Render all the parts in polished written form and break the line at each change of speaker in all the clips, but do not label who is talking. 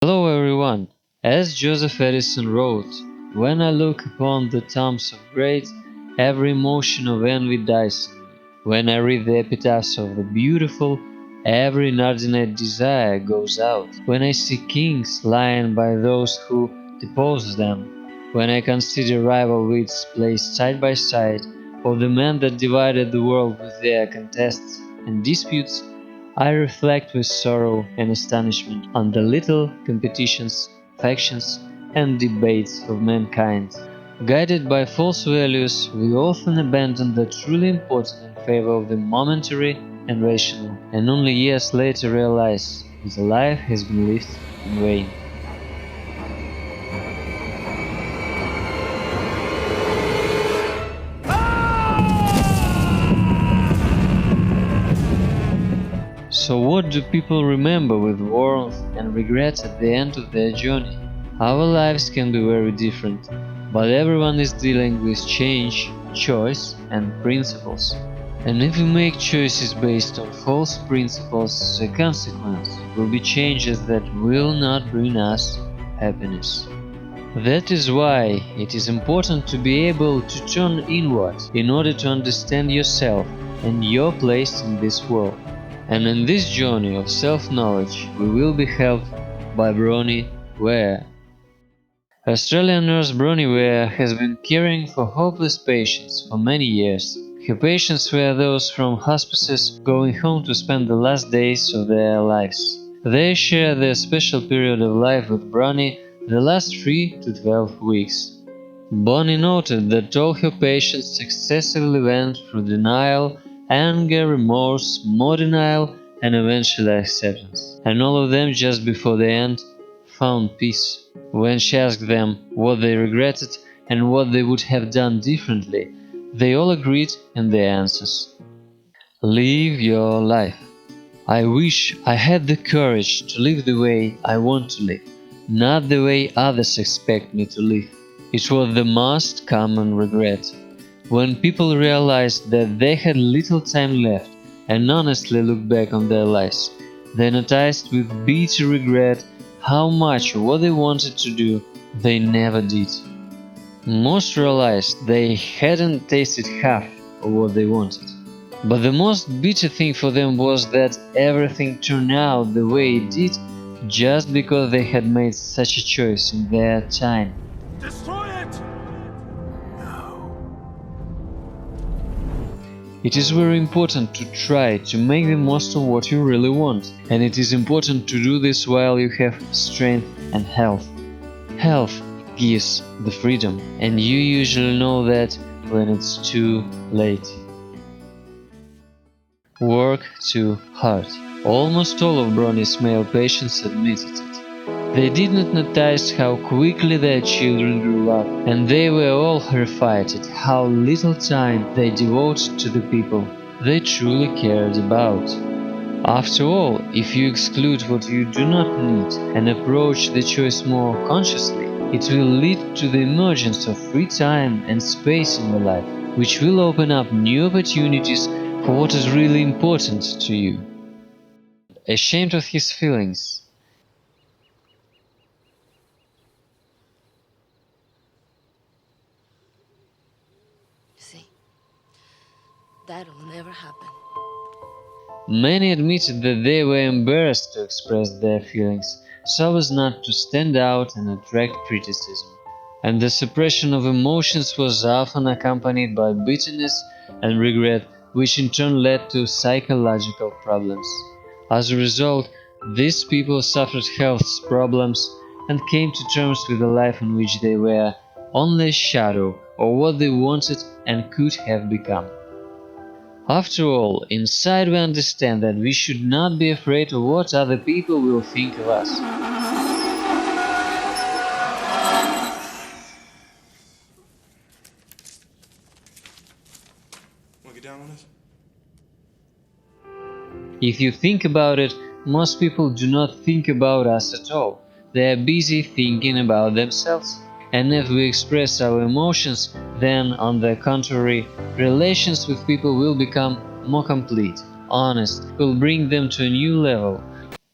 Hello everyone. As Joseph Edison wrote, "When I look upon the tombs of great, every emotion of envy dies in me. When I read the epitaphs of the beautiful, every inordinate desire goes out. When I see kings lying by those who depose them, when I consider rival wits placed side by side, or the men that divided the world with their contests and disputes, I reflect with sorrow and astonishment on the little competitions, factions, and debates of mankind. Guided by false values, we often abandon the truly important in favor of the momentary and rational, and only years later realize that the life has been lived in vain." So what do people remember with warmth and regret at the end of their journey? Our lives can be very different, but everyone is dealing with change, choice, and principles. And if we make choices based on false principles, the consequence will be changes that will not bring us happiness. That is why it is important to be able to turn inward in order to understand yourself and your place in this world. And in this journey of self-knowledge, we will be helped by Baroni Ware. Australian nurse Baroni Ware has been caring for hopeless patients for many years. Her patients were those from hospices going home to spend the last days of their lives. They share their special period of life with Baroni, the last 3 to 12 weeks. Bonnie noted that all her patients successively went through denial, anger, remorse, more denial, and eventually acceptance. And all of them, just before the end, found peace. When she asked them what they regretted and what they would have done differently, they all agreed in their answers. Live your life. I wish I had the courage to live the way I want to live, not the way others expect me to live. It was the most common regret. When people realized that they had little time left and honestly looked back on their lives, they noticed with bitter regret how much of what they wanted to do they never did. Most realized they hadn't tasted half of what they wanted. But the most bitter thing for them was that everything turned out the way it did just because they had made such a choice in their time.
Destroy it!
It is very important to try to make the most of what you really want, and it is important to do this while you have strength and health. Health gives the freedom, and you usually know that when it's too late. Work too hard. Almost all of Brony's male patients admitted it. They did not notice how quickly their children grew up, and they were all horrified at how little time they devoted to the people they truly cared about. After all, if you exclude what you do not need and approach the choice more consciously, it will lead to the emergence of free time and space in your life, which will open up new opportunities for what is really important to you. Ashamed of his feelings,
See, that'll never happen.
many admitted that they were embarrassed to express their feelings, so as not to stand out and attract criticism. And the suppression of emotions was often accompanied by bitterness and regret, which in turn led to psychological problems. As a result, these people suffered health problems and came to terms with a life in which they were only a shadow of what they wanted and could have become. After all, inside we understand that we should not be afraid of what other people will think of us.
Wanna get down on this?
If you think about it, most people do not think about us at all. They are busy thinking about themselves. And if we express our emotions, then, on the contrary, relations with people will become more complete, honest, will bring them to a new level.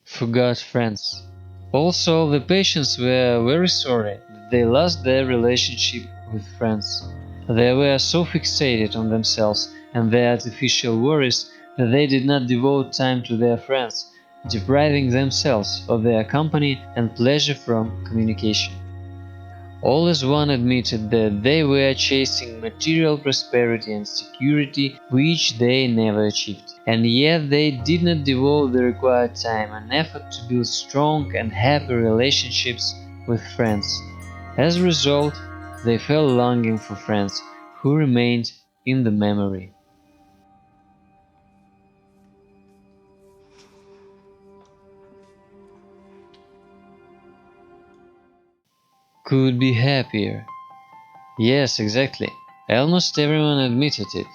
Forgot friends. Also, the patients were very sorry that they lost their relationship with friends. They were so fixated on themselves and their artificial worries that they did not devote time to their friends, depriving themselves of their company and pleasure from communication. All as one admitted that they were chasing material prosperity and security which they never achieved, and yet they did not devote the required time and effort to build strong and happy relationships with friends. As a result, they fell longing for friends who remained in the memory. Could be happier. Yes, exactly. Almost everyone admitted it.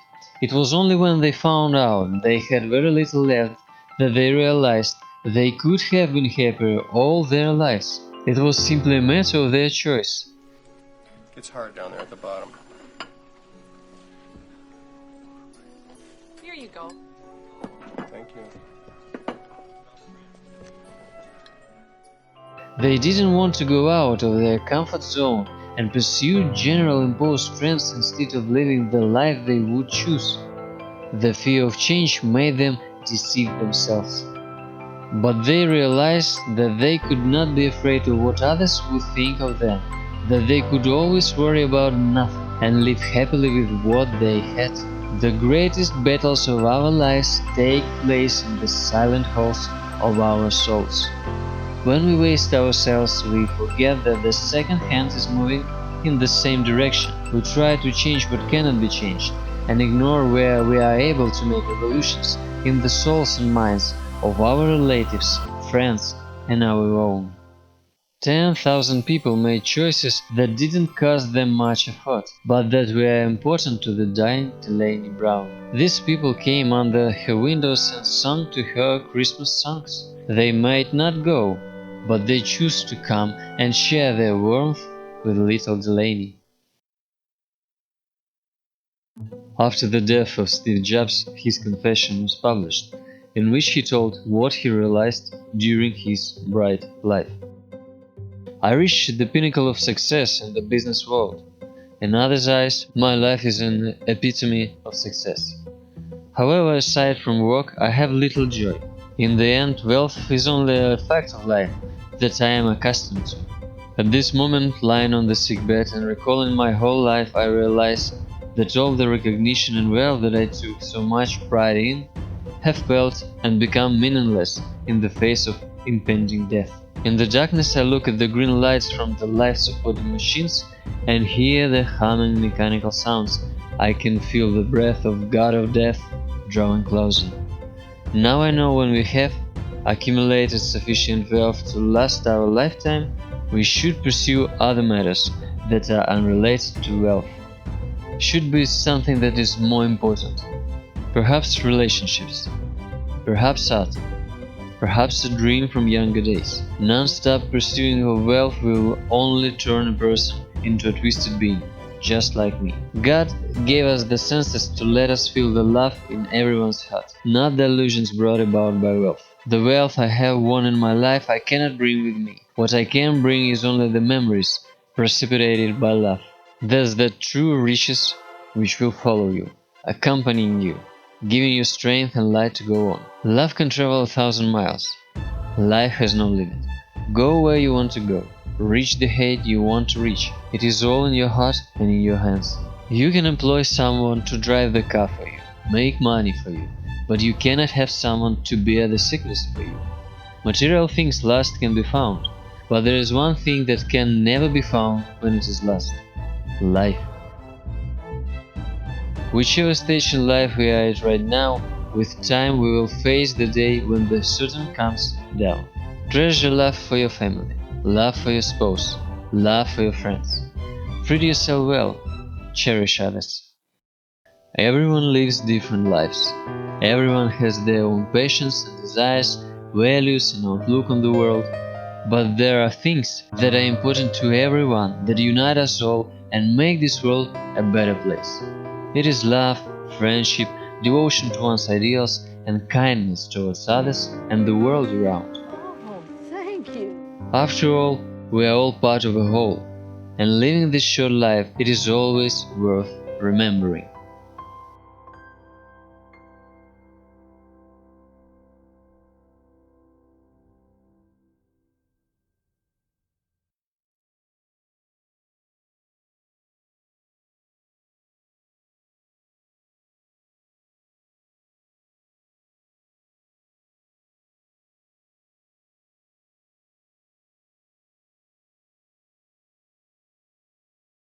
It was only when they found out they had very little left that they realized they could have been happier all their lives. It was simply a matter of their choice.
It's hard down there at the bottom.
Here you go.
Thank you.
They didn't want to go out of their comfort zone and pursue general imposed trends instead of living the life they would choose. The fear of change made them deceive themselves. But they realized that they could not be afraid of what others would think of them, that they could always worry about nothing and live happily with what they had. The greatest battles of our lives take place in the silent halls of our souls. When we waste ourselves, we forget that the second hand is moving in the same direction. We try to change what cannot be changed and ignore where we are able to make revolutions in the souls and minds of our relatives, friends, and our own. 10,000 people made choices that didn't cost them much effort, but that were important to the dying Delaney Brown. These people came under her windows and sang to her Christmas songs. They might not go, but they choose to come and share their warmth with little Delaney. After the death of Steve Jobs, his confession was published, in which he told what he realized during his bright life. I reached the pinnacle of success in the business world. In others' eyes, my life is an epitome of success. However, aside from work, I have little joy. In the end, wealth is only a fact of life that I am accustomed to. At this moment, lying on the sickbed and recalling my whole life, I realize that all the recognition and wealth that I took so much pride in have felt and become meaningless in the face of impending death. In the darkness I look at the green lights from the life-supporting machines and hear the humming mechanical sounds. I can feel the breath of God of Death drawing closer. Now I know when we have accumulated sufficient wealth to last our lifetime, we should pursue other matters that are unrelated to wealth. Should be something that is more important. Perhaps relationships. Perhaps art. Perhaps a dream from younger days. Non-stop pursuing of wealth will only turn a person into a twisted being, just like me. God gave us the senses to let us feel the love in everyone's heart, not the illusions brought about by wealth. The wealth I have won in my life I cannot bring with me. What I can bring is only the memories precipitated by love. Thus the true riches which will follow you, accompanying you, giving you strength and light to go on. Love can travel 1,000 miles. Life has no limit. Go where you want to go. Reach the height you want to reach. It is all in your heart and in your hands. You can employ someone to drive the car for you, make money for you, but you cannot have someone to bear the sickness for you. Material things lost can be found, but there is one thing that can never be found when it is lost: life. Whichever stage in life we are at right now, with time we will face the day when the curtain comes down. Treasure love for your family, love for your spouse, love for your friends. Treat yourself well, cherish others. Everyone lives different lives. Everyone has their own passions and desires, values and outlook on the world. But there are things that are important to everyone that unite us all and make this world a better place. It is love, friendship, devotion to one's ideals, and kindness towards others and the world around.
Oh, thank you.
After all, we are all part of a whole, and living this short life, it is always worth remembering.